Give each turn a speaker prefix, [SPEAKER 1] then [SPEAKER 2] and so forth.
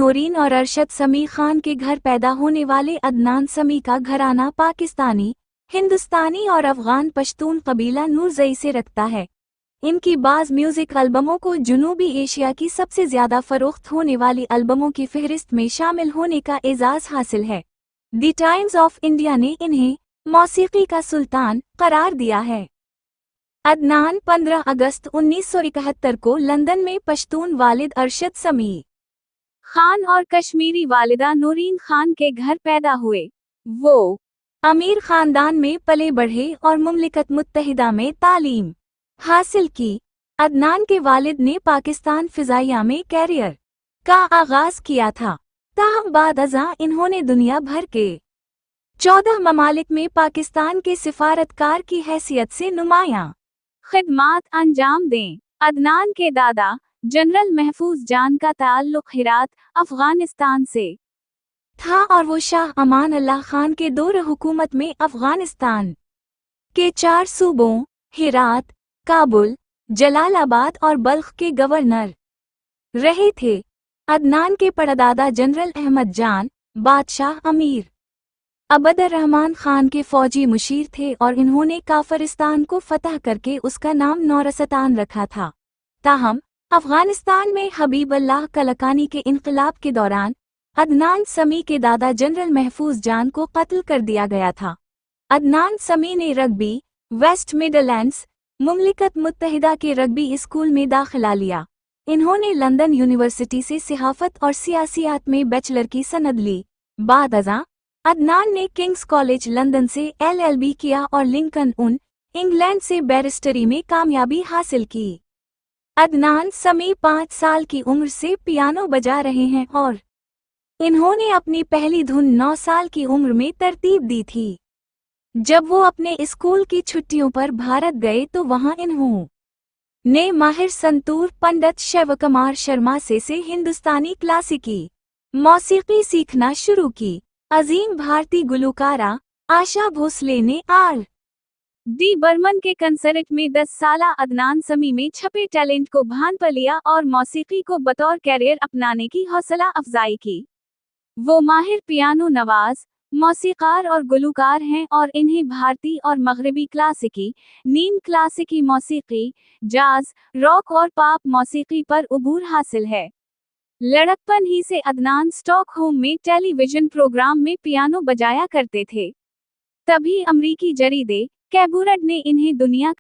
[SPEAKER 1] नूरीन और अरशद समी खान के घर पैदा होने वाले अदनान समी का घराना पाकिस्तानी, हिंदुस्तानी और अफगान पश्तून कबीला नूरजई से रखता है। इनकी बाज़ म्यूजिक एल्बमों को जनूबी एशिया की सबसे ज्यादा फरोख्त होने वाली एल्बमों की फहरिस्त में शामिल होने का एजाज़ हासिल है। द टाइम्स ऑफ इंडिया ने इन्हें मौसीकी का सुल्तान करार दिया है। अदनान 15 अगस्त 1971 को लंदन में पश्तून वालिद अरशद समी खान और कश्मीरी वालिदा नूरीन खान के घर पैदा हुए। वो अमीर खानदान में पले बढ़े और मुमलिकत मुत्तहिदा में तालीम हासिल की। अदनान के वालिद ने पाकिस्तान फिजाइया में कैरियर का आगाज किया था, ताहम बाद अज़ां इन्होंने दुनिया भर के 14 ममालिक में पाकिस्तान के सिफारतकार की हैसियत से नुमायां खिदमात अंजाम दें। अदनान के दादा जनरल महफूज जान का ताल्लुक हिरात, अफगानिस्तान से था और वो शाह अमान अल्लाह खान के दौर हुकूमत में अफगानिस्तान के 4 सूबों हिरात, काबुल, जलालाबाद और बल्ख के गवर्नर रहे थे। अदनान के परदादा जनरल अहमद जान बादशाह अमीर अबदर रहमान खान के फौजी मुशीर थे और इन्होंने काफरिस्तान को फतह करके उसका नाम नौरस्तान रखा था। ताहम अफगानिस्तान में हबीब अल्लाह कलकानी के इनकलाब के दौरान अदनान समी के दादा जनरल महफूज जान को कत्ल कर दिया गया था। अदनान समी ने रग्बी वेस्ट मिडलैंड्स मुमलिकत मुत्तहिदा के रग्बी स्कूल में दाखिला लिया। इन्होंने लंदन यूनिवर्सिटी से सिहाफत और सियासियात में बैचलर की सनद ली। बाद अज़ां अदनान ने किंग्स कॉलेज लंदन से LLB किया और लिंकन इंग्लैंड से बैरिस्टरी में कामयाबी हासिल की। अदनान समी 5 साल की उम्र से पियानो बजा रहे हैं और इन्होंने अपनी पहली धुन 9 साल की उम्र में तरतीब दी थी। जब वो अपने स्कूल की छुट्टियों पर भारत गए तो वहां इन्होंने माहिर संतूर पंडित शिवकुमार शर्मा से हिंदुस्तानी क्लासिकी मौसीकी सीखना शुरू की। अजीम भारतीय गुलकारा आशा भोसले ने R.D. बर्मन के कंसर्ट में 10 साला अदनान समी में छपे टैलेंट को भान पर लिया और मौसीकी को बतौर कैरियर अपनाने की हौसला अफजाई की। वो माहिर पियानो नवाज, मौसीकार और गुलकार हैं और इन्हें भारतीय और मगरबी क्लासिकी, नीम क्लासिकी मौसीकी, जाज, रॉक और पॉप मौसीकी पर उबूर हासिल है। लड़कपन ही से अदनान स्टॉकहोम में टेलीविजन प्रोग्राम में पियानो बजाया करते थे। तभी अमरीकी जरीदे कैबूरड ने इन्हें दुनिया